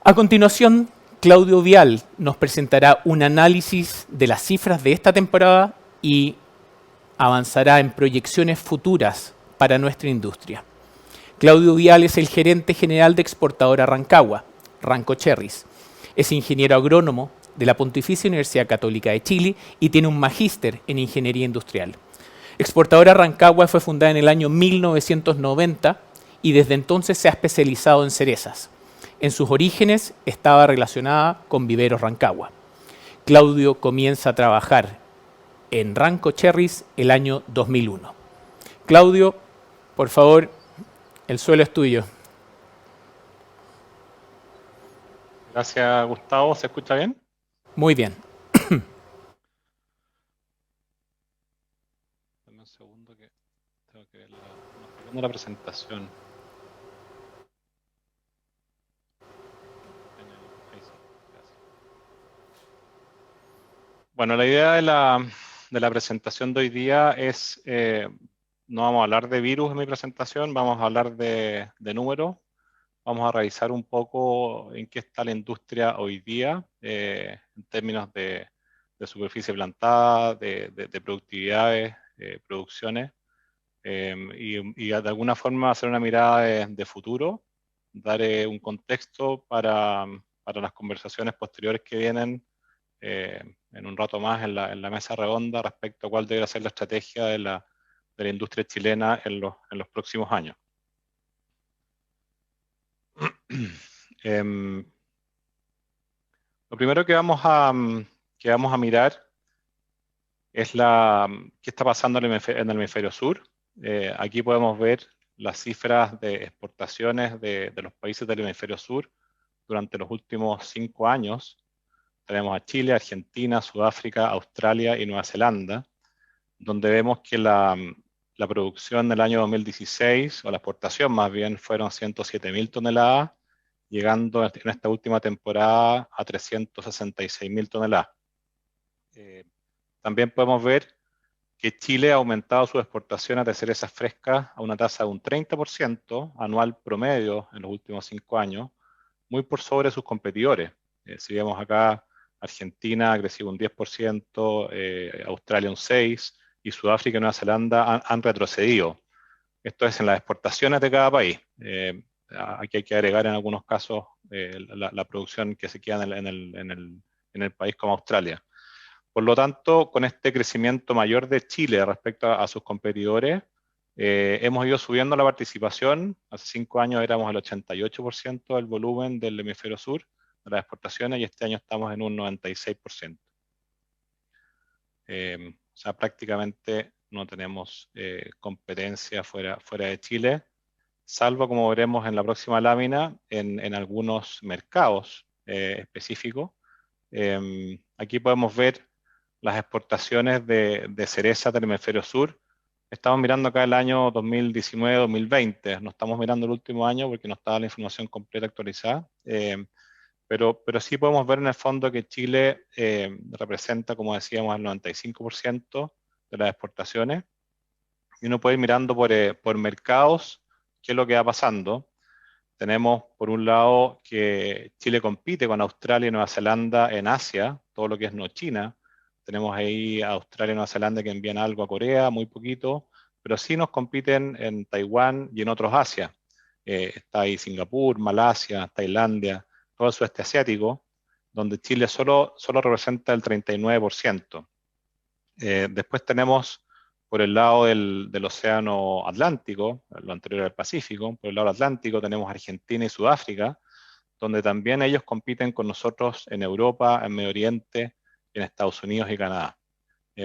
A continuación, Claudio Vial nos presentará un análisis de las cifras de esta temporada y avanzará en proyecciones futuras para nuestra industria. Claudio Vial es el gerente general de exportadora Rancagua, Ranco Cherries. Es ingeniero agrónomo de la Pontificia Universidad Católica de Chile y tiene un magíster en ingeniería industrial. Exportadora Rancagua fue fundada en el año 1990 y desde entonces se ha especializado en cerezas. En sus orígenes estaba relacionada con Viveros Rancagua. Claudio comienza a trabajar en Ranco Cherries el año 2001. Claudio, por favor, el suelo es tuyo. Gracias, Gustavo. ¿Se escucha bien? Muy bien. Dame un segundo que tengo que ver no estoy viendo la presentación. Ahí sí, gracias. Bueno, la idea de la presentación de hoy día es, no vamos a hablar de virus en mi presentación, vamos a hablar de números. Vamos a revisar un poco en qué está la industria hoy día, en términos de superficie plantada, de productividades, producciones. Y de alguna forma hacer una mirada de futuro, dar un contexto para las conversaciones posteriores que vienen en un rato más en la mesa redonda respecto a cuál debe ser la estrategia de la industria chilena en los próximos años. Lo primero que vamos a mirar es qué está pasando en el hemisferio sur. Aquí podemos ver las cifras de exportaciones de los países del hemisferio sur durante los últimos 5 años. Tenemos a Chile, Argentina, Sudáfrica, Australia y Nueva Zelanda, donde vemos que la producción del año 2016, o la exportación más bien, fueron 107.000 toneladas, llegando en esta última temporada a 366.000 toneladas. También podemos ver que Chile ha aumentado sus exportaciones de cerezas frescas a una tasa de un 30% anual promedio en los últimos 5 años, muy por sobre sus competidores. Si vemos acá, Argentina ha crecido un 10%, Australia un 6%, y Sudáfrica y Nueva Zelanda han retrocedido. Esto es en las exportaciones de cada país. Aquí hay que agregar en algunos casos la producción que se queda en el país como Australia. Por lo tanto, con este crecimiento mayor de Chile respecto a sus competidores, hemos ido subiendo la participación. Hace 5 años éramos el 88% del volumen del hemisferio sur de las exportaciones y este año estamos en un 96%. O sea, prácticamente no tenemos competencia fuera de Chile, salvo, como veremos en la próxima lámina, en algunos mercados específicos. Aquí podemos ver las exportaciones de cereza del hemisferio sur. Estamos mirando acá el año 2019-2020, no estamos mirando el último año porque no estaba la información completa actualizada, pero sí podemos ver en el fondo que Chile representa, como decíamos, el 95% de las exportaciones, y uno puede ir mirando por mercados qué es lo que va pasando. Tenemos, por un lado, que Chile compite con Australia y Nueva Zelanda en Asia, todo lo que es no China. Tenemos ahí a Australia y Nueva Zelanda que envían algo a Corea, muy poquito, pero sí nos compiten en Taiwán y en otros Asia. Está ahí Singapur, Malasia, Tailandia, todo el sudeste asiático, donde Chile solo representa el 39%. Después tenemos por el lado del océano Atlántico, lo anterior al Pacífico, por el lado Atlántico tenemos Argentina y Sudáfrica, donde también ellos compiten con nosotros en Europa, en Medio Oriente, en Estados Unidos y Canadá.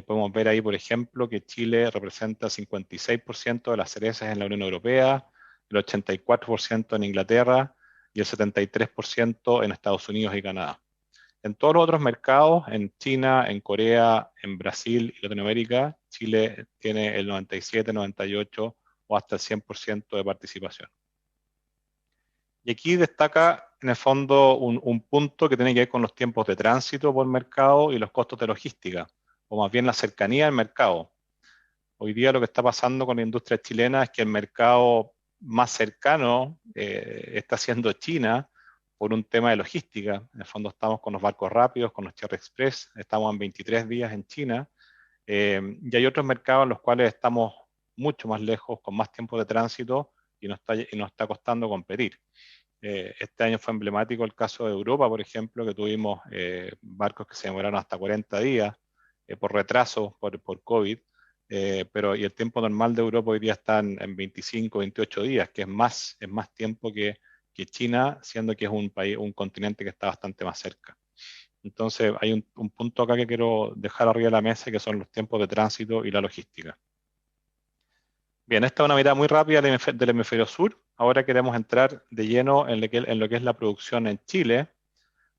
Podemos ver ahí, por ejemplo, que Chile representa el 56% de las cerezas en la Unión Europea, el 84% en Inglaterra y el 73% en Estados Unidos y Canadá. En todos los otros mercados, en China, en Corea, en Brasil y Latinoamérica, Chile tiene el 97, 98 o hasta el 100% de participación. Y aquí destaca en el fondo un punto que tiene que ver con los tiempos de tránsito por mercado y los costos de logística, o más bien la cercanía al mercado. Hoy día lo que está pasando con la industria chilena es que el mercado más cercano está siendo China, por un tema de logística. En el fondo estamos con los barcos rápidos, con los Cherry Express, estamos en 23 días en China, y hay otros mercados en los cuales estamos mucho más lejos, con más tiempo de tránsito, y nos está costando competir. Este año fue emblemático el caso de Europa, por ejemplo, que tuvimos barcos que se demoraron hasta 40 días por retraso, por COVID, y el tiempo normal de Europa hoy día está en 25, 28 días, que es más tiempo que China, siendo que es un país, un continente que está bastante más cerca. Entonces, hay un punto acá que quiero dejar arriba de la mesa, que son los tiempos de tránsito y la logística. Bien, esta es una mirada muy rápida del hemisferio sur. Ahora queremos entrar de lleno en lo que es la producción en Chile.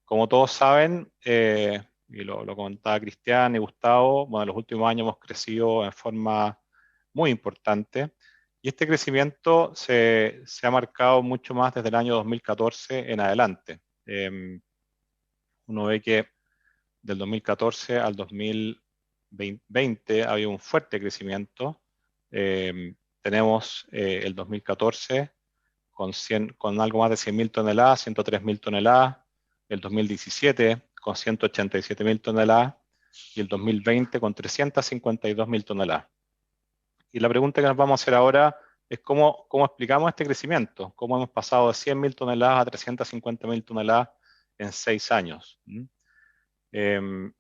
Como todos saben, y lo comentaba Cristian y Gustavo, bueno, en los últimos años hemos crecido en forma muy importante. Y este crecimiento se ha marcado mucho más desde el año 2014 en adelante. Uno ve que del 2014 al 2020 había un fuerte crecimiento. Tenemos el 2014 con algo más de 100.000 toneladas, 103.000 toneladas, el 2017 con 187.000 toneladas y el 2020 con 352.000 toneladas. Y la pregunta que nos vamos a hacer ahora es cómo explicamos este crecimiento, cómo hemos pasado de 100.000 toneladas a 350.000 toneladas en 6 años. Eh,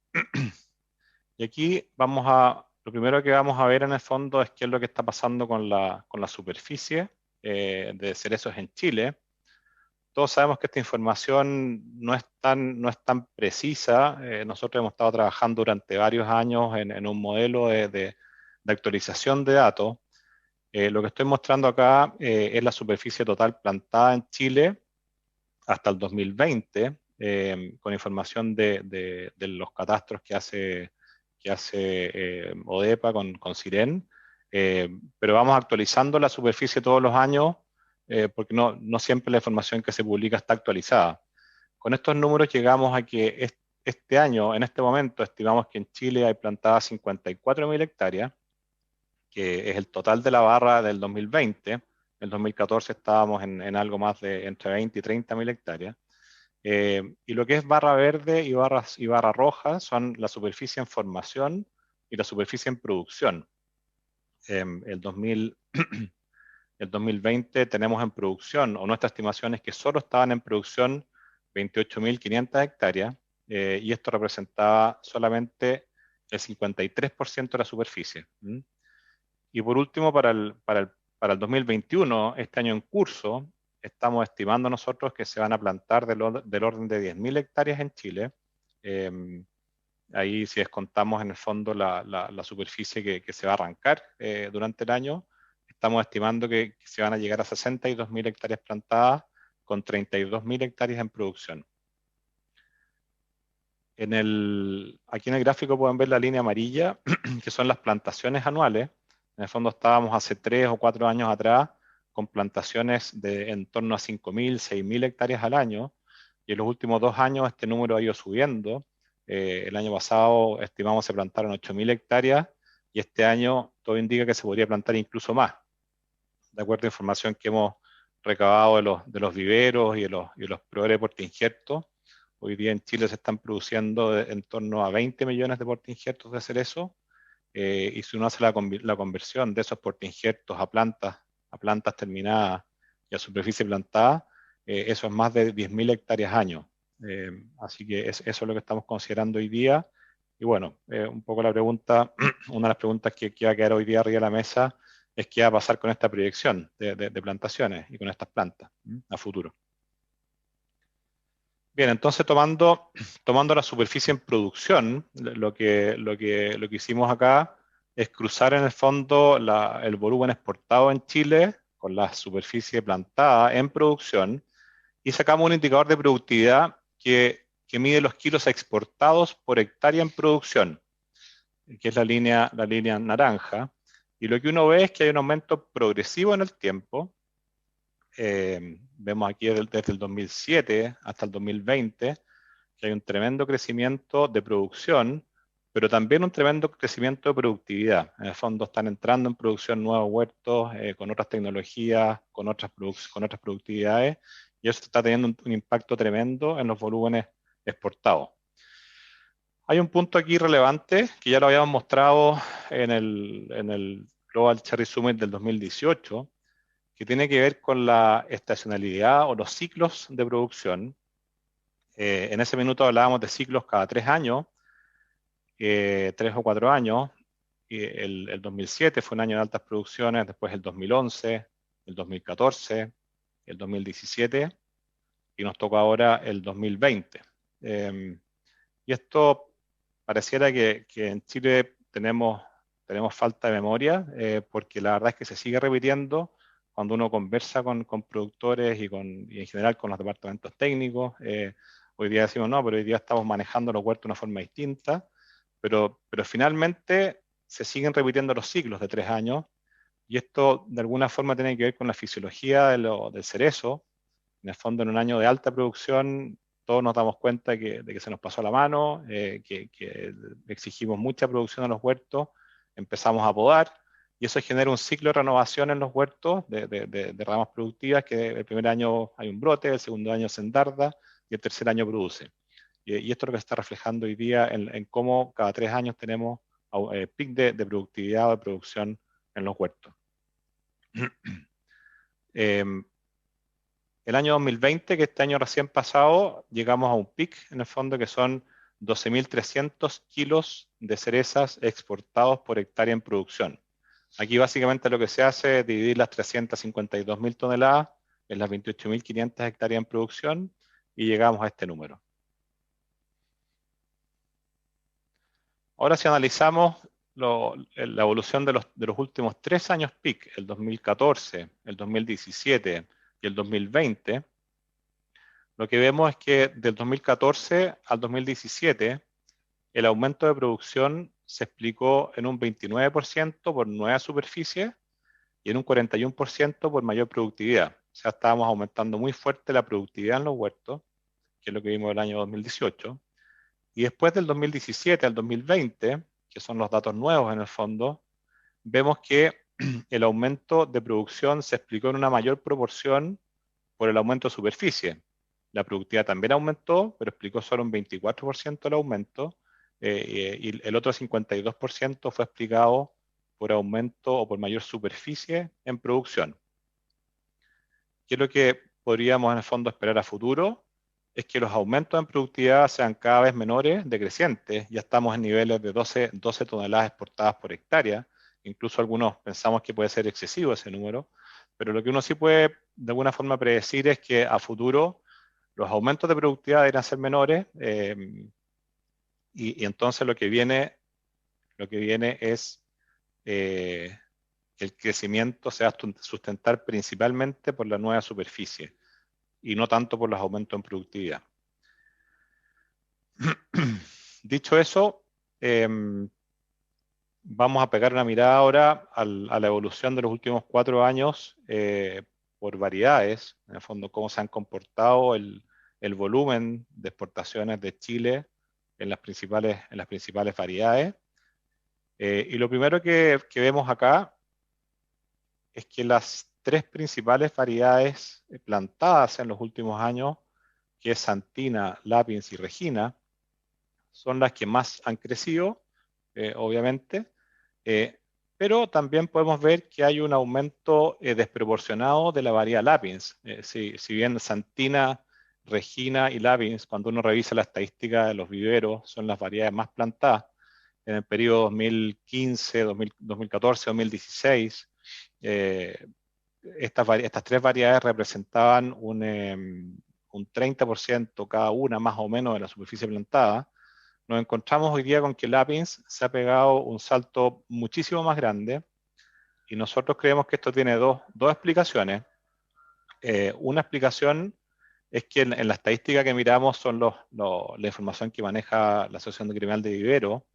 y aquí lo primero que vamos a ver en el fondo es qué es lo que está pasando con la superficie de cerezos en Chile. Todos sabemos que esta información no es tan precisa. Nosotros hemos estado trabajando durante varios años en un modelo de actualización de datos. Lo que estoy mostrando acá es la superficie total plantada en Chile hasta el 2020, con información de los catastros que hace ODEPA con Siren, pero vamos actualizando la superficie todos los años porque no siempre la información que se publica está actualizada. Con estos números llegamos a que este año, en este momento, estimamos que en Chile hay plantadas 54.000 hectáreas, que es el total de la barra del 2020. En el 2014 estábamos en algo más de entre 20 y 30.000 hectáreas. Y lo que es barra verde y barra roja son la superficie en formación y la superficie en producción. El 2020 tenemos en producción, o nuestra estimación es que solo estaban en producción 28.500 hectáreas, y esto representaba solamente el 53% de la superficie. Y por último, para el 2021, este año en curso, estamos estimando nosotros que se van a plantar del orden de 10.000 hectáreas en Chile. Ahí si descontamos en el fondo la superficie que se va a arrancar durante el año, estamos estimando que se van a llegar a 62.000 hectáreas plantadas con 32.000 hectáreas en producción. Aquí en el gráfico pueden ver la línea amarilla, que son las plantaciones anuales. En el fondo estábamos hace 3 o 4 años atrás con plantaciones de en torno a 5.000, 6.000 hectáreas al año, y en los últimos 2 años este número ha ido subiendo. El año pasado estimamos se plantaron 8.000 hectáreas, y este año todo indica que se podría plantar incluso más, de acuerdo a información que hemos recabado de los viveros y de los proveedores de portainjertos. Hoy día en Chile se están produciendo en torno a 20 millones de portainjertos de cerezo, y si uno hace la conversión de esos portainjertos a plantas terminadas y a superficie plantada, eso es más de 10.000 hectáreas año. Así que eso es lo que estamos considerando hoy día. Y bueno, un poco la pregunta, una de las preguntas que va a quedar hoy día arriba de la mesa es qué va a pasar con esta proyección de plantaciones y con estas plantas a futuro. Bien, entonces tomando la superficie en producción, lo que hicimos acá es cruzar en el fondo el volumen exportado en Chile con la superficie plantada en producción, y sacamos un indicador de productividad que mide los kilos exportados por hectárea en producción, que es la línea naranja. Y lo que uno ve es que hay un aumento progresivo en el tiempo. Vemos aquí desde el 2007 hasta el 2020 que hay un tremendo crecimiento de producción, pero también un tremendo crecimiento de productividad. En el fondo están entrando en producción nuevos huertos con otras tecnologías, con otras productividades, y eso está teniendo un impacto tremendo en los volúmenes exportados. Hay un punto aquí relevante que ya lo habíamos mostrado en el Global Cherry Summit del 2018, que tiene que ver con la estacionalidad o los ciclos de producción. En ese minuto hablábamos de ciclos cada 3 años, 3 o 4 años. El 2007 fue un año de altas producciones, después el 2011, el 2014, el 2017 y nos toca ahora el 2020. Y esto pareciera que en Chile tenemos falta de memoria, porque la verdad es que se sigue repitiendo cuando uno conversa con productores y en general con los departamentos técnicos. Hoy día decimos, no, pero hoy día estamos manejando los huertos de una forma distinta, pero finalmente se siguen repitiendo los ciclos de 3 años, y esto de alguna forma tiene que ver con la fisiología del cerezo. En el fondo, en un año de alta producción, todos nos damos cuenta de que se nos pasó la mano, que exigimos mucha producción en los huertos, empezamos a podar, y eso genera un ciclo de renovación en los huertos de ramas productivas, que el primer año hay un brote, el segundo año se endarda, y el tercer año produce. Y esto es lo que se está reflejando hoy día en cómo cada 3 años tenemos pic de productividad o de producción en los huertos. El año 2020, que este año recién pasado, llegamos a un pic, en el fondo, que son 12.300 kilos de cerezas exportados por hectárea en producción. Aquí básicamente lo que se hace es dividir las 352.000 toneladas en las 28.500 hectáreas en producción y llegamos a este número. Ahora, si analizamos la evolución de los últimos 3 años PIC, el 2014, el 2017 y el 2020, lo que vemos es que del 2014 al 2017, el aumento de producción se explicó en un 29% por nueva superficie y en un 41% por mayor productividad. O sea, estábamos aumentando muy fuerte la productividad en los huertos, que es lo que vimos el año 2018. Y después del 2017 al 2020, que son los datos nuevos en el fondo, vemos que el aumento de producción se explicó en una mayor proporción por el aumento de superficie. La productividad también aumentó, pero explicó solo un 24% el aumento, y el otro 52% fue explicado por aumento o por mayor superficie en producción. ¿Qué es lo que podríamos en el fondo esperar a futuro? Es que los aumentos en productividad sean cada vez menores, decrecientes. Ya estamos en niveles de 12 toneladas exportadas por hectárea. Incluso algunos pensamos que puede ser excesivo ese número. Pero lo que uno sí puede de alguna forma predecir es que a futuro los aumentos de productividad deberían ser menores, y entonces lo que viene es que el crecimiento se va a sustentar principalmente por la nueva superficie y no tanto por los aumentos en productividad. Dicho eso, vamos a pegar una mirada ahora a la evolución de los últimos 4 años por variedades, en el fondo cómo se han comportado el volumen de exportaciones de Chile en las principales variedades. Y lo primero que vemos acá es que las 3 principales variedades plantadas en los últimos años, que es Santina, Lapins y Regina, son las que más han crecido, obviamente, pero también podemos ver que hay un aumento desproporcionado de la variedad Lapins. Si bien Santina, Regina y Lapins, cuando uno revisa la estadística de los viveros, son las variedades más plantadas en el periodo 2015, 2014, 2016, estas 3 variedades representaban un 30% cada una más o menos de la superficie plantada. Nos encontramos hoy día con que Lapins se ha pegado un salto muchísimo más grande, y nosotros creemos que esto tiene dos explicaciones. Una explicación es que en la estadística que miramos son la información que maneja la Asociación Gremial de Vivero,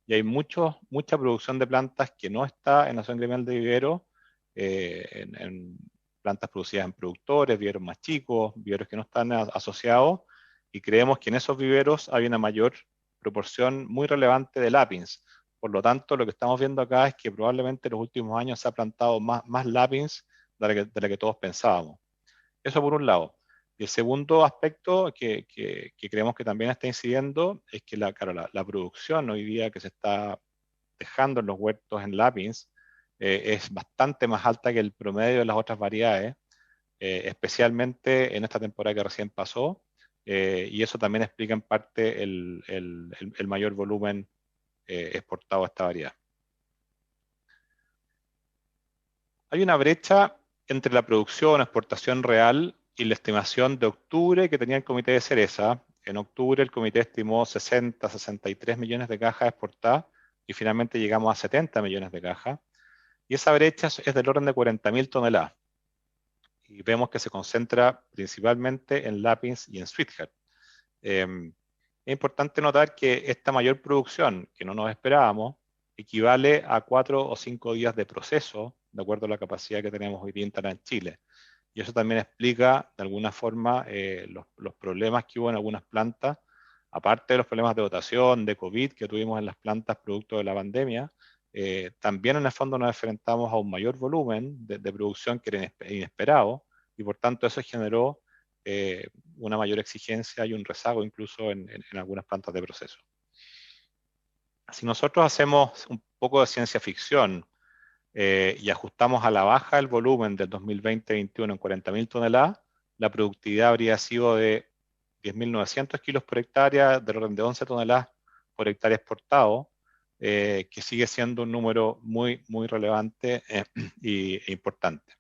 y hay mucha producción de plantas que no está en la Asociación Gremial de Vivero, en plantas producidas en productores, viveros más chicos, viveros que no están asociados, y creemos que en esos viveros hay una mayor proporción muy relevante de Lapins. Por lo tanto, lo que estamos viendo acá es que probablemente en los últimos años se ha plantado más Lapins de la que todos pensábamos. Eso por un lado. Y el segundo aspecto que creemos que también está incidiendo es que la producción hoy día que se está dejando en los huertos en Lapins es bastante más alta que el promedio de las otras variedades, especialmente en esta temporada que recién pasó, y eso también explica en parte el mayor volumen exportado a esta variedad. Hay una brecha entre la producción o exportación real y la estimación de octubre que tenía el comité de Cereza. En octubre el comité estimó 63 millones de cajas exportadas y finalmente llegamos a 70 millones de cajas. Y esa brecha es del orden de 40.000 toneladas. Y vemos que se concentra principalmente en Lapins y en Sweetheart. Es importante notar que esta mayor producción, que no nos esperábamos, equivale a 4 o 5 días de proceso, de acuerdo a la capacidad que tenemos hoy día instalada en Chile. Y eso también explica, de alguna forma, los problemas que hubo en algunas plantas, aparte de los problemas de dotación, de COVID que tuvimos en las plantas producto de la pandemia. También en el fondo nos enfrentamos a un mayor volumen de producción que era inesperado, y por tanto eso generó una mayor exigencia y un rezago incluso en algunas plantas de proceso. Si nosotros hacemos un poco de ciencia ficción y ajustamos a la baja el volumen del 2020-2021 en 40.000 toneladas, la productividad habría sido de 10.900 kilos por hectárea, del orden de 11 toneladas por hectárea exportado, que sigue siendo un número muy, muy relevante e importante.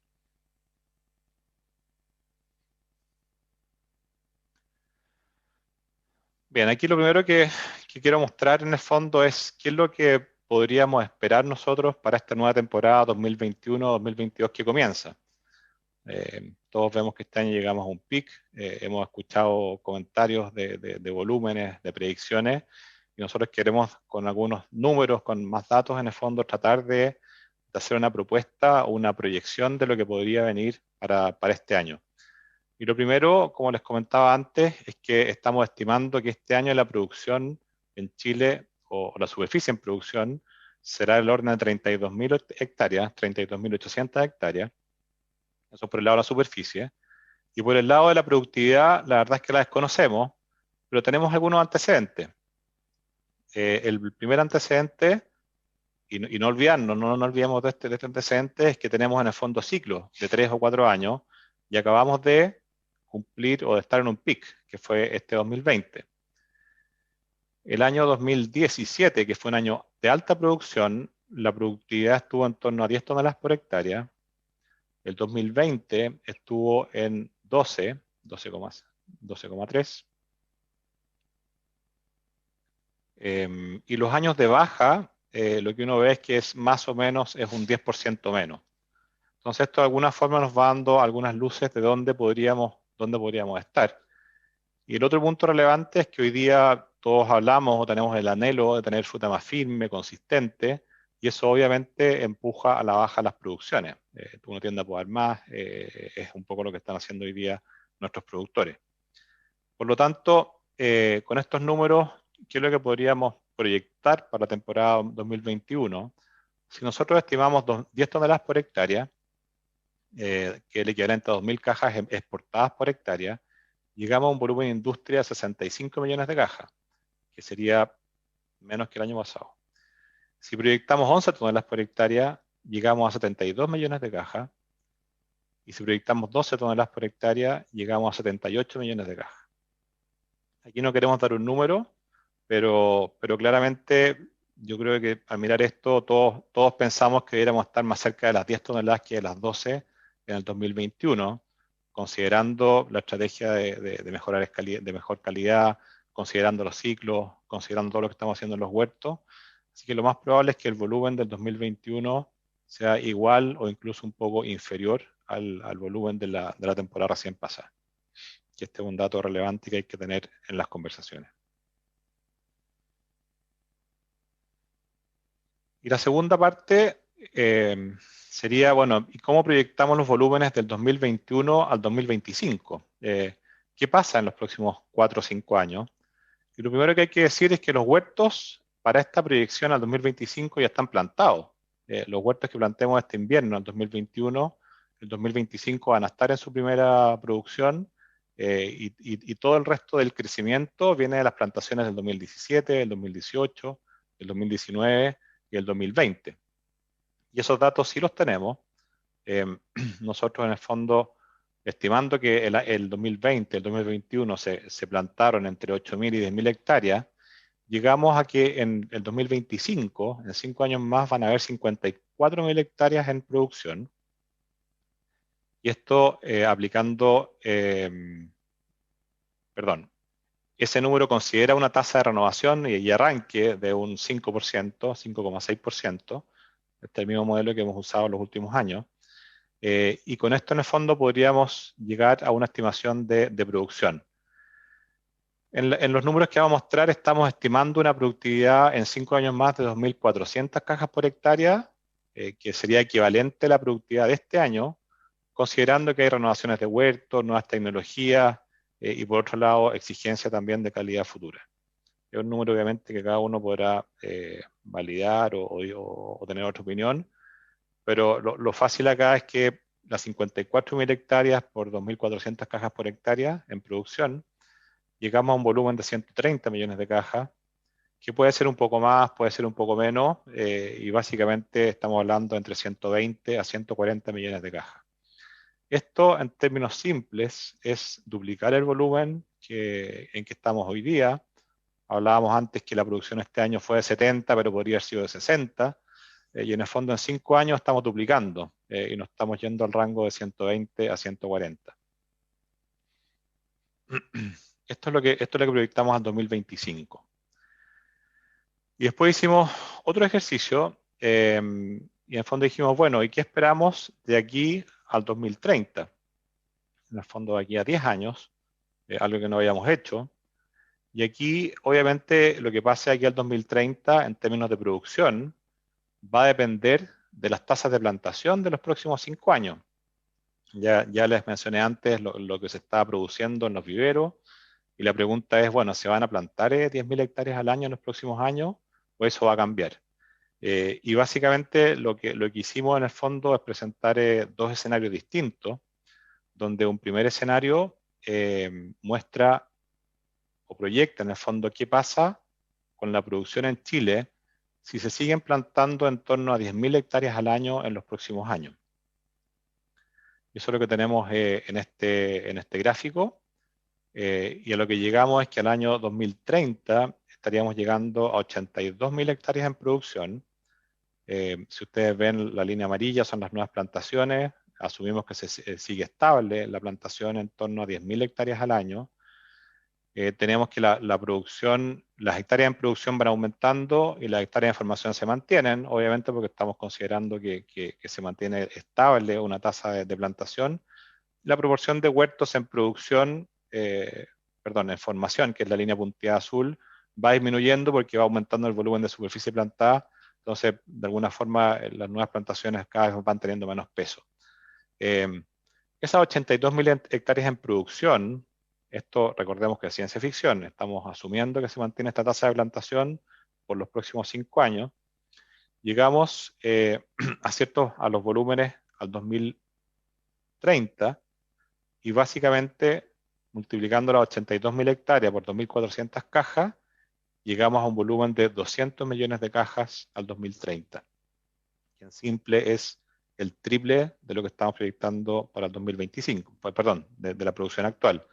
Bien, aquí lo primero que quiero mostrar en el fondo es qué es lo que podríamos esperar nosotros para esta nueva temporada 2021-2022 que comienza. Todos vemos que este año llegamos a un pic, hemos escuchado comentarios de volúmenes, de predicciones, y nosotros queremos con algunos números, con más datos en el fondo, tratar de hacer una propuesta o una proyección de lo que podría venir para este año. Y lo primero, como les comentaba antes, es que estamos estimando que este año la producción en Chile, o la superficie en producción, será del orden de 32.000 hectáreas, 32.800 hectáreas. Eso por el lado de la superficie. Y por el lado de la productividad, la verdad es que la desconocemos, pero tenemos algunos antecedentes. El primer antecedente, y no olvidarnos, no olvidemos de este antecedente, es que tenemos en el fondo ciclos de 3 o 4 años y acabamos de cumplir o de estar en un pic, que fue este 2020. El año 2017, que fue un año de alta producción, la productividad estuvo en torno a 10 toneladas por hectárea. El 2020 estuvo en 12,3. Y los años de baja, lo que uno ve es que es más o menos es un 10% menos. Entonces esto de alguna forma nos va dando algunas luces de dónde podríamos estar. Y el otro punto relevante es que hoy día todos hablamos o tenemos el anhelo de tener fruta más firme, consistente, y eso obviamente empuja a la baja las producciones. Uno tiende a poder más, es un poco lo que están haciendo hoy día nuestros productores. Por lo tanto, con estos números, ¿qué es lo que podríamos proyectar para la temporada 2021? Si nosotros estimamos 10 toneladas por hectárea, que es el equivalente a 2.000 cajas exportadas por hectárea, llegamos a un volumen de industria de 65 millones de cajas, que sería menos que el año pasado. Si proyectamos 11 toneladas por hectárea, llegamos a 72 millones de cajas, y si proyectamos 12 toneladas por hectárea, llegamos a 78 millones de cajas. Aquí no queremos dar un número, pero claramente yo creo que al mirar esto todos pensamos que deberíamos estar más cerca de las 10 toneladas que de las 12 en el 2021, considerando la estrategia de mejor calidad, considerando los ciclos, considerando todo lo que estamos haciendo en los huertos. Así que lo más probable es que el volumen del 2021 sea igual o incluso un poco inferior al volumen de la temporada recién pasada. Que este es un dato relevante que hay que tener en las conversaciones. Y la segunda parte sería, bueno, ¿y cómo proyectamos los volúmenes del 2021 al 2025? ¿Qué pasa en los próximos 4 o 5 años? Y lo primero que hay que decir es que los huertos para esta proyección al 2025 ya están plantados. Los huertos que plantemos este invierno, el 2021, el 2025 van a estar en su primera producción y todo el resto del crecimiento viene de las plantaciones del 2017, el 2018, el 2019 y el 2020. Y esos datos sí los tenemos. Nosotros en el fondo, estimando que el 2020, el 2021 se plantaron entre 8.000 y 10.000 hectáreas, llegamos a que en el 2025, en 5 años más, van a haber 54.000 hectáreas en producción. Y esto aplicando, perdón, ese número considera una tasa de renovación y arranque de un 5%, 5,6%. Este es el mismo modelo que hemos usado en los últimos años. Y con esto en el fondo podríamos llegar a una estimación de producción. En los números que vamos a mostrar estamos estimando una productividad en 5 años más de 2.400 cajas por hectárea, que sería equivalente a la productividad de este año, considerando que hay renovaciones de huertos, nuevas tecnologías y por otro lado exigencia también de calidad futura. Es un número obviamente que cada uno podrá validar o tener otra opinión, pero lo fácil acá es que las 54.000 hectáreas por 2.400 cajas por hectárea en producción, llegamos a un volumen de 130 millones de cajas, que puede ser un poco más, puede ser un poco menos, y básicamente estamos hablando entre 120 a 140 millones de cajas. Esto, en términos simples, es duplicar el volumen en que estamos hoy día. Hablábamos antes que la producción este año fue de 70, pero podría haber sido de 60. Y en el fondo en 5 años estamos duplicando y nos estamos yendo al rango de 120 a 140. Esto es lo que proyectamos al 2025. Y después hicimos otro ejercicio y en el fondo dijimos, bueno, ¿y qué esperamos de aquí al 2030? En el fondo de aquí a 10 años, algo que no habíamos hecho. Y aquí, obviamente, lo que pase aquí al 2030 en términos de producción va a depender de las tasas de plantación de los próximos 5 años. Ya les mencioné antes lo que se está produciendo en los viveros y la pregunta es, bueno, ¿se van a plantar 10.000 hectáreas al año en los próximos años o eso va a cambiar? Y básicamente lo que hicimos en el fondo es presentar dos escenarios distintos, donde un primer escenario muestra o proyecta en el fondo qué pasa con la producción en Chile si se siguen plantando en torno a 10.000 hectáreas al año en los próximos años. Y eso es lo que tenemos en este gráfico. Y a lo que llegamos es que al año 2030 estaríamos llegando a 82.000 hectáreas en producción. Si ustedes ven la línea amarilla son las nuevas plantaciones. Asumimos que se sigue estable la plantación en torno a 10.000 hectáreas al año. Tenemos que la producción, las hectáreas en producción van aumentando y las hectáreas de formación se mantienen, obviamente porque estamos considerando que se mantiene estable una tasa de plantación. La proporción de huertos en producción, en formación, que es la línea punteada azul, va disminuyendo porque va aumentando el volumen de superficie plantada. Entonces, de alguna forma, las nuevas plantaciones cada vez van teniendo menos peso. Esas 82.000 hectáreas en producción, esto recordemos que es ciencia ficción, estamos asumiendo que se mantiene esta tasa de plantación por los próximos 5 años. Llegamos a los volúmenes al 2030 y básicamente multiplicando las 82.000 hectáreas por 2.400 cajas, llegamos a un volumen de 200 millones de cajas al 2030. Que en simple es el triple de lo que estamos proyectando para el 2025, perdón, de la producción actual.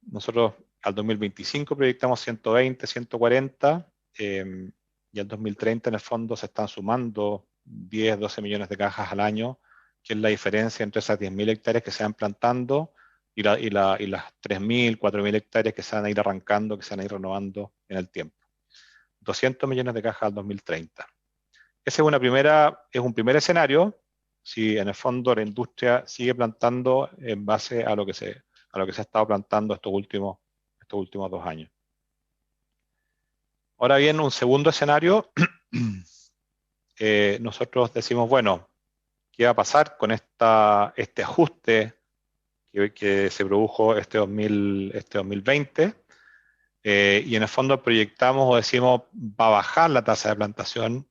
Nosotros al 2025 proyectamos 120, 140, y al 2030 en el fondo se están sumando 10, 12 millones de cajas al año, que es la diferencia entre esas 10.000 hectáreas que se van plantando y las 3.000, 4.000 hectáreas que se van a ir arrancando, que se van a ir renovando en el tiempo. 200 millones de cajas al 2030. Ese es un primer escenario, si en el fondo la industria sigue plantando en base a lo que se ha estado plantando estos últimos 2 años. Ahora bien, un segundo escenario, nosotros decimos, bueno, ¿qué va a pasar con este ajuste que se produjo este 2020? Y en el fondo proyectamos o decimos, va a bajar la tasa de plantación,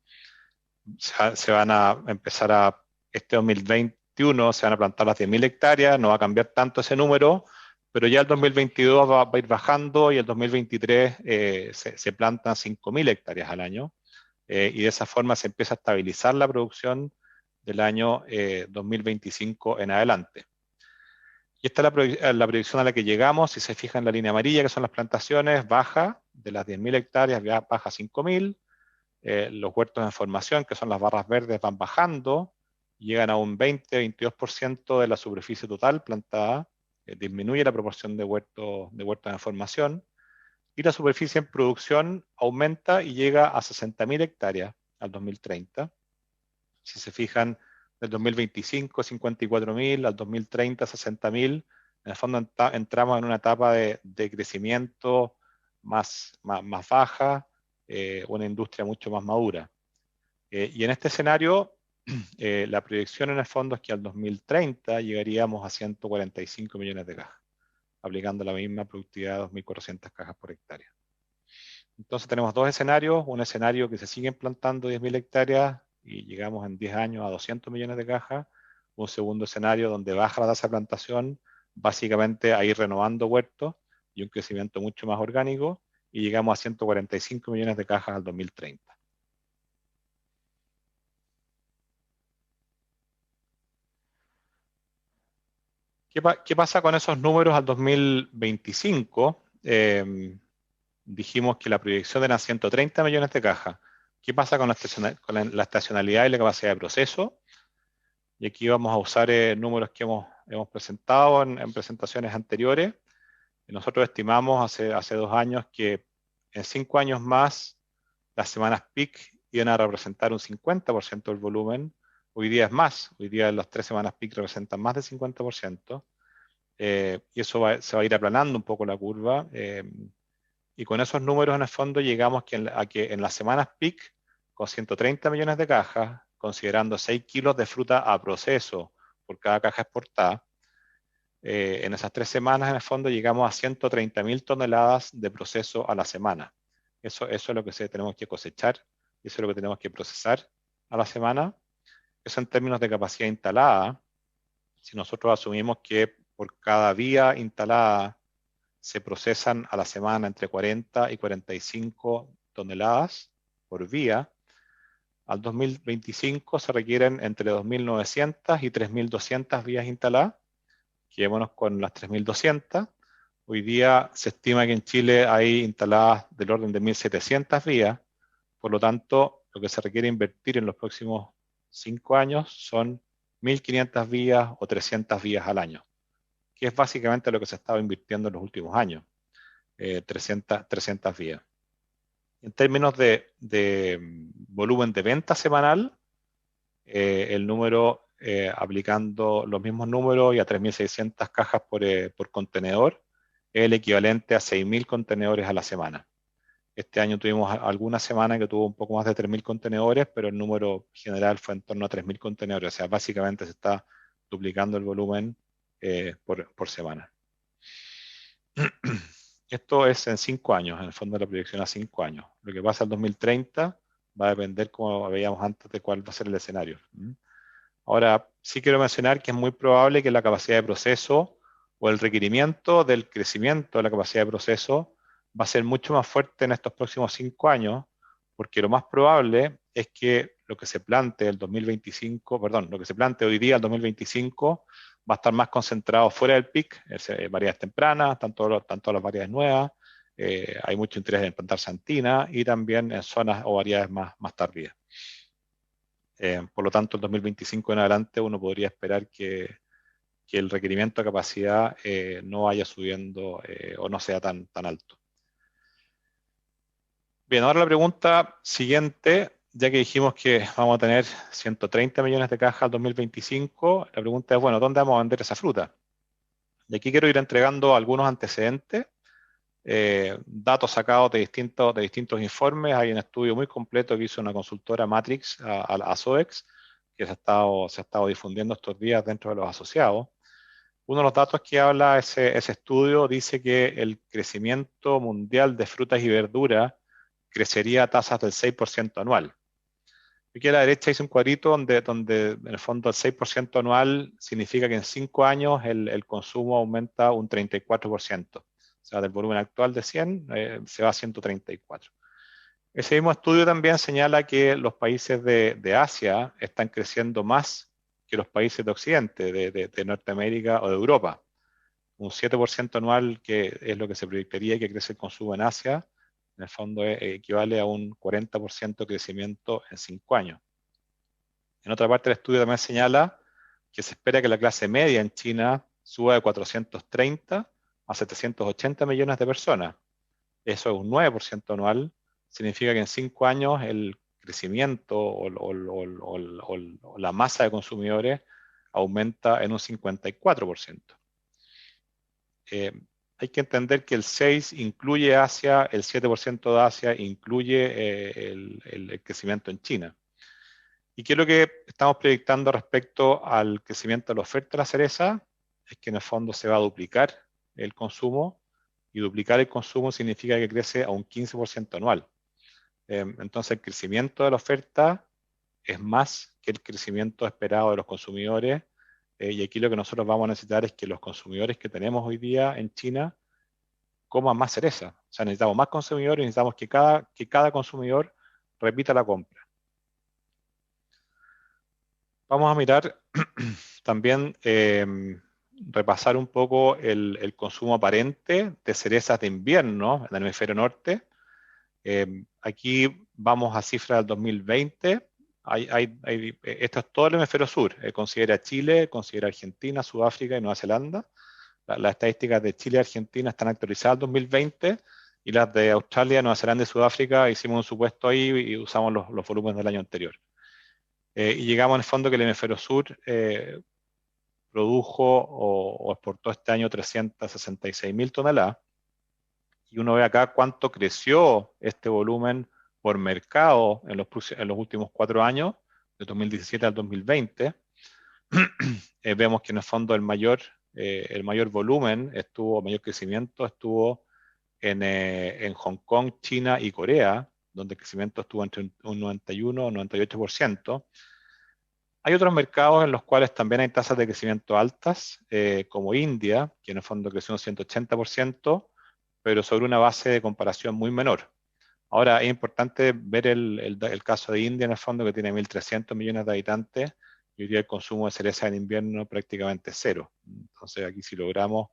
se van a empezar este 2021 se van a plantar las 10.000 hectáreas, no va a cambiar tanto ese número, pero ya el 2022 va a ir bajando y el 2023 se plantan 5.000 hectáreas al año, y de esa forma se empieza a estabilizar la producción del año 2025 en adelante. Y esta es la proyección a la que llegamos. Si se fijan en la línea amarilla, que son las plantaciones, baja de las 10.000 hectáreas, baja a 5.000. Los huertos en formación, que son las barras verdes, van bajando, llegan a un 20-22% de la superficie total plantada, disminuye la proporción de huertos en formación, y la superficie en producción aumenta y llega a 60.000 hectáreas al 2030. Si se fijan, del 2025, 54.000, al 2030, 60.000, en el fondo entramos en una etapa de crecimiento más baja, una industria mucho más madura. Y en este escenario, la proyección en el fondo es que al 2030 llegaríamos a 145 millones de cajas, aplicando la misma productividad de 2.400 cajas por hectárea. Entonces tenemos dos escenarios, un escenario que se siguen plantando 10.000 hectáreas y llegamos en 10 años a 200 millones de cajas, un segundo escenario donde baja la tasa de plantación, básicamente a ir renovando huertos y un crecimiento mucho más orgánico, y llegamos a 145 millones de cajas al 2030. ¿Qué pasa con esos números al 2025? Dijimos que la proyección eran 130 millones de cajas. ¿Qué pasa con la estacionalidad y la capacidad de proceso? Y aquí vamos a usar números que hemos presentado en presentaciones anteriores. Nosotros estimamos hace 2 años que en 5 años más las semanas peak iban a representar un 50% del volumen. Hoy día es más. Hoy día las 3 semanas peak representan más del 50%. Y eso se va a ir aplanando un poco la curva. Y con esos números en el fondo llegamos a que en las semanas peak, con 130 millones de cajas, considerando 6 kilos de fruta a proceso por cada caja exportada, en esas 3 semanas en el fondo llegamos a 130.000 toneladas de proceso a la semana. Eso es lo que tenemos que cosechar, eso es lo que tenemos que procesar a la semana. Eso en términos de capacidad instalada, si nosotros asumimos que por cada vía instalada se procesan a la semana entre 40 y 45 toneladas por vía, al 2025 se requieren entre 2.900 y 3.200 vías instaladas. Quedémonos con las 3.200. Hoy día se estima que en Chile hay instaladas del orden de 1.700 vías. Por lo tanto, lo que se requiere invertir en los próximos 5 años son 1.500 vías o 300 vías al año, que es básicamente lo que se ha estado invirtiendo en los últimos años, 300 vías. En términos de volumen de venta semanal, el número, aplicando los mismos números y a 3.600 cajas por contenedor, es el equivalente a 6.000 contenedores a la semana. Este año tuvimos alguna semana que tuvo un poco más de 3.000 contenedores, pero el número general fue en torno a 3.000 contenedores. O sea, básicamente se está duplicando el volumen por semana. Esto es en 5 años, en el fondo de la proyección a 5 años. Lo que pasa al 2030 va a depender, como veíamos antes, de cuál va a ser el escenario. Ahora, sí quiero mencionar que es muy probable que la capacidad de proceso o el requerimiento del crecimiento de la capacidad de proceso va a ser mucho más fuerte en estos próximos 5 años, porque lo más probable es que lo que se plantee el 2025, perdón, lo que se plantee hoy día el 2025 va a estar más concentrado fuera del PIC, variedades tempranas, tanto las variedades nuevas, hay mucho interés en plantar santina y también en zonas o variedades más tardías. Por lo tanto, el 2025 en adelante uno podría esperar que el requerimiento de capacidad no vaya subiendo o no sea tan alto. Bien, ahora la pregunta siguiente, ya que dijimos que vamos a tener 130 millones de cajas al 2025, la pregunta es, bueno, ¿dónde vamos a vender esa fruta? Y aquí quiero ir entregando algunos antecedentes, datos sacados de distintos informes. Hay un estudio muy completo que hizo una consultora Matrix a SOEX, que se ha estado difundiendo estos días dentro de los asociados. Uno de los datos que habla ese estudio dice que el crecimiento mundial de frutas y verduras crecería a tasas del 6% anual. Aquí a la derecha hice un cuadrito donde en el fondo el 6% anual significa que en 5 años el consumo aumenta un 34%. O sea, del volumen actual de 100 se va a 134. Ese mismo estudio también señala que los países de Asia están creciendo más que los países de Occidente, de Norteamérica o de Europa. Un 7% anual, que es lo que se proyectaría que crece el consumo en Asia, en el fondo equivale a un 40% de crecimiento en 5 años. En otra parte, el estudio también señala que se espera que la clase media en China suba de 430 a 780 millones de personas. Eso es un 9% anual. Significa que en 5 años el crecimiento o la masa de consumidores aumenta en un 54%. Hay que entender que el 6 incluye Asia, el 7% de Asia incluye el crecimiento en China. ¿Y qué es lo que estamos proyectando respecto al crecimiento de la oferta de la cereza? Es que en el fondo se va a duplicar el consumo, y duplicar el consumo significa que crece a un 15% anual. Entonces el crecimiento de la oferta es más que el crecimiento esperado de los consumidores, y aquí lo que nosotros vamos a necesitar es que los consumidores que tenemos hoy día en China coman más cereza. O sea, necesitamos más consumidores, necesitamos que cada consumidor repita la compra. Vamos a mirar también, repasar un poco el consumo aparente de cerezas de invierno en el hemisferio norte. Aquí vamos a cifras del 2020. Esto es todo el hemisferio sur. Considera Chile, considera Argentina, Sudáfrica y Nueva Zelanda. Las estadísticas de Chile y Argentina están actualizadas en 2020, y las de Australia, Nueva Zelanda y Sudáfrica hicimos un supuesto ahí y usamos los volúmenes del año anterior. Y llegamos en el fondo que el hemisferio sur produjo o exportó este año 366.000 toneladas. Y uno ve acá cuánto creció este volumen por mercado en los últimos 4 años, de 2017 al 2020. Vemos que en el fondo el mayor volumen mayor crecimiento estuvo en Hong Kong, China y Corea, donde el crecimiento estuvo entre un 91 o 98%. Hay otros mercados en los cuales también hay tasas de crecimiento altas, como India, que en el fondo creció un 180%, pero sobre una base de comparación muy menor. Ahora, es importante ver el caso de India, en el fondo, que tiene 1.300 millones de habitantes, y hoy día el consumo de cereza en invierno prácticamente cero. Entonces, aquí si logramos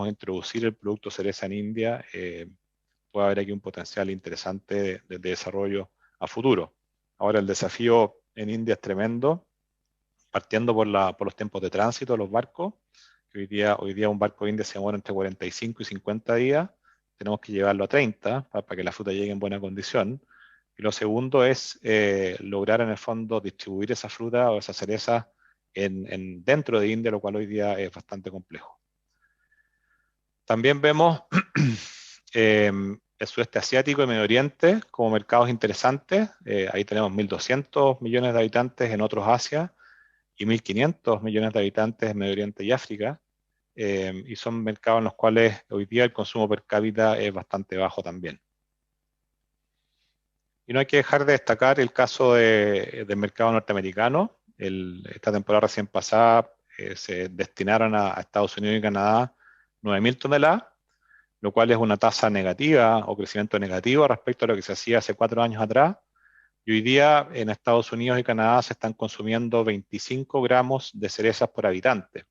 introducir el producto cereza en India, puede haber aquí un potencial interesante de desarrollo a futuro. Ahora, el desafío en India es tremendo, partiendo por los tiempos de tránsito de los barcos, que hoy día un barco indio se demora entre 45 y 50 días. Tenemos que llevarlo a 30 para que la fruta llegue en buena condición. Y lo segundo es lograr en el fondo distribuir esa fruta o esa cereza dentro de India, lo cual hoy día es bastante complejo. También vemos el sudeste asiático y Medio Oriente como mercados interesantes. Ahí tenemos 1.200 millones de habitantes en otros Asia y 1.500 millones de habitantes en Medio Oriente y África. Y son mercados en los cuales hoy día el consumo per cápita es bastante bajo también. Y no hay que dejar de destacar el caso del mercado norteamericano. Esta temporada recién pasada se destinaron a Estados Unidos y Canadá 9.000 toneladas, lo cual es una tasa negativa o crecimiento negativo respecto a lo que se hacía hace 4 años atrás. Y hoy día en Estados Unidos y Canadá se están consumiendo 25 gramos de cerezas por habitante.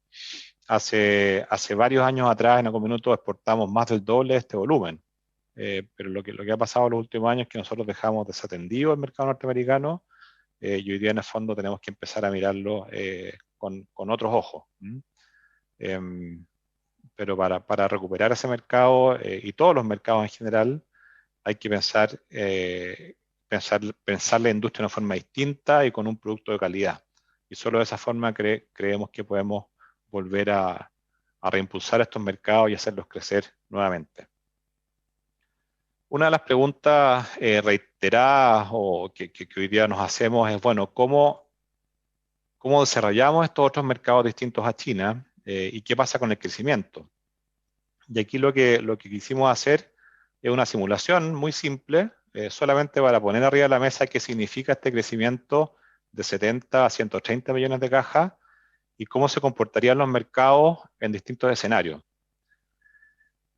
Hace varios años atrás, en algún minuto, exportamos más del doble de este volumen. Pero lo que ha pasado en los últimos años es que nosotros dejamos desatendido el mercado norteamericano, y hoy día en el fondo tenemos que empezar a mirarlo con otros ojos. Pero para recuperar ese mercado y todos los mercados en general, hay que pensar la industria de una forma distinta y con un producto de calidad. Y solo de esa forma creemos que podemos volver a reimpulsar estos mercados y hacerlos crecer nuevamente. Una de las preguntas reiteradas o que hoy día nos hacemos es, bueno, ¿cómo desarrollamos estos otros mercados distintos a China y qué pasa con el crecimiento? Y aquí lo que quisimos hacer es una simulación muy simple solamente para poner arriba de la mesa qué significa este crecimiento de 70 a 130 millones de cajas y cómo se comportarían los mercados en distintos escenarios.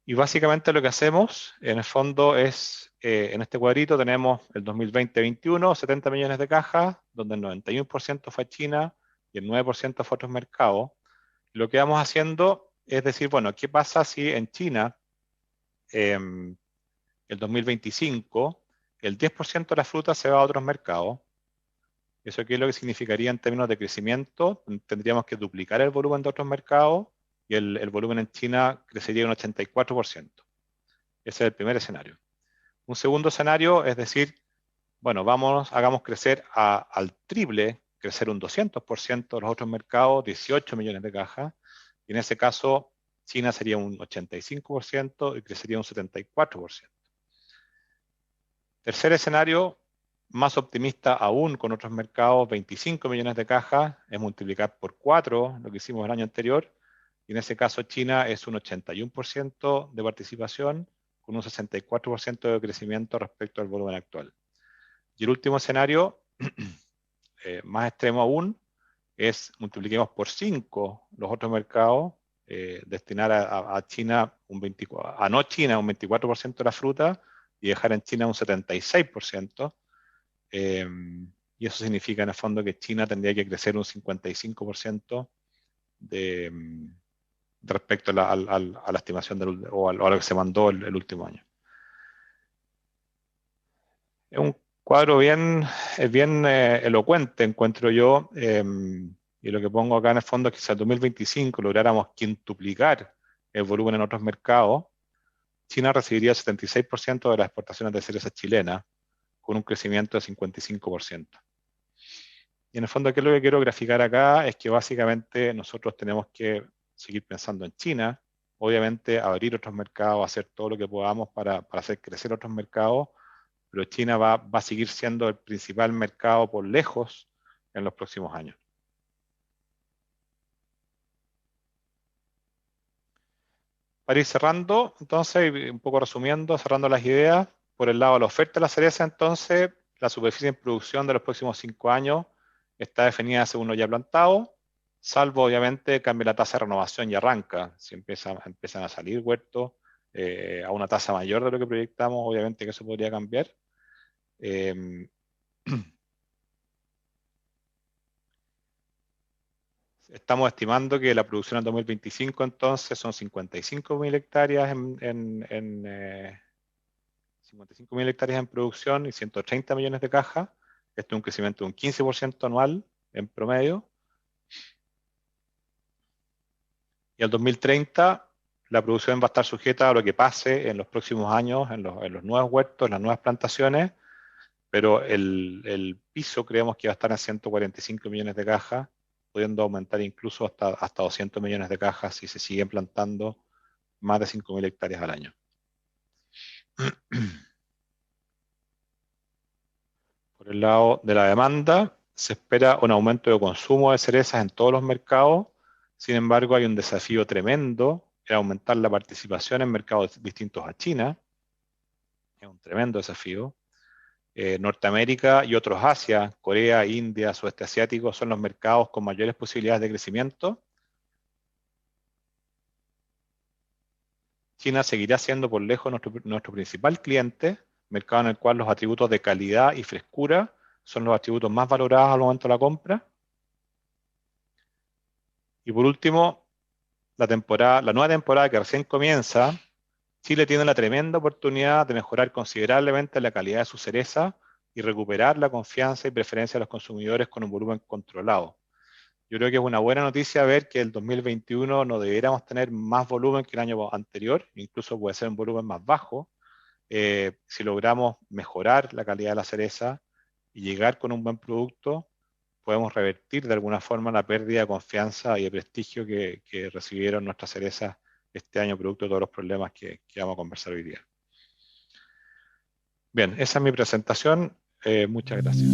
Y básicamente lo que hacemos, en el fondo, es, en este cuadrito tenemos el 2020-21, 70 millones de cajas, donde el 91% fue a China y el 9% fue a otros mercados. Lo que vamos haciendo es decir, bueno, ¿qué pasa si en China, el 2025, el 10% de la fruta se va a otros mercados? ¿Eso qué es lo que significaría en términos de crecimiento? Tendríamos que duplicar el volumen de otros mercados y el volumen en China crecería un 84%. Ese es el primer escenario. Un segundo escenario es decir, bueno, hagamos crecer al triple, crecer un 200% de los otros mercados, 18 millones de cajas, y en ese caso China sería un 85% y crecería un 74%. Tercer escenario, más optimista aún con otros mercados, 25 millones de cajas, es multiplicar por 4 lo que hicimos el año anterior, y en ese caso China es un 81% de participación, con un 64% de crecimiento respecto al volumen actual. Y el último escenario, más extremo aún, es multipliquemos por 5 los otros mercados, destinar a China no China un 24% de la fruta y dejar en China un 76%. Y eso significa en el fondo que China tendría que crecer un 55% respecto a la estimación o a lo que se mandó el último año. Es un cuadro bien elocuente, encuentro yo, y lo que pongo acá en el fondo es que si al 2025 lográramos quintuplicar el volumen en otros mercados, China recibiría el 76% de las exportaciones de cerezas chilenas, con un crecimiento de 55%. Y en el fondo, ¿qué es lo que quiero graficar acá? Es que básicamente nosotros tenemos que seguir pensando en China, obviamente abrir otros mercados, hacer todo lo que podamos para hacer crecer otros mercados, pero China va a seguir siendo el principal mercado por lejos en los próximos años. Para ir cerrando, entonces, un poco resumiendo, cerrando las ideas, por el lado de la oferta de la cereza, entonces, la superficie en producción de los próximos 5 años está definida según lo ya plantado, salvo obviamente cambie la tasa de renovación y arranca. Si empiezan a salir huertos a una tasa mayor de lo que proyectamos, obviamente que eso podría cambiar. Estamos estimando que la producción en 2025 entonces son 55.000 hectáreas 55.000 hectáreas en producción y 130 millones de cajas. Esto es un crecimiento de un 15% anual en promedio. Y al 2030 la producción va a estar sujeta a lo que pase en los próximos años, en los nuevos huertos, en las nuevas plantaciones, pero el piso creemos que va a estar en 145 millones de cajas, pudiendo aumentar incluso hasta 200 millones de cajas si se siguen plantando más de 5.000 hectáreas al año. Por el lado de la demanda, se espera un aumento de consumo de cerezas en todos los mercados. Sin embargo, hay un desafío tremendo en aumentar la participación en mercados distintos a China. Es un tremendo desafío. Norteamérica y otros Asia, Corea, India, sudeste asiático, son los mercados con mayores posibilidades de crecimiento. China seguirá siendo por lejos nuestro principal cliente, mercado en el cual los atributos de calidad y frescura son los atributos más valorados al momento de la compra. Y por último, la nueva temporada que recién comienza, Chile tiene la tremenda oportunidad de mejorar considerablemente la calidad de su cereza y recuperar la confianza y preferencia de los consumidores con un volumen controlado. Yo creo que es una buena noticia ver que el 2021 no deberíamos tener más volumen que el año anterior, incluso puede ser un volumen más bajo, si logramos mejorar la calidad de la cereza y llegar con un buen producto, podemos revertir de alguna forma la pérdida de confianza y de prestigio que recibieron nuestras cerezas este año, producto de todos los problemas que vamos a conversar hoy día. Bien, esa es mi presentación. Muchas gracias.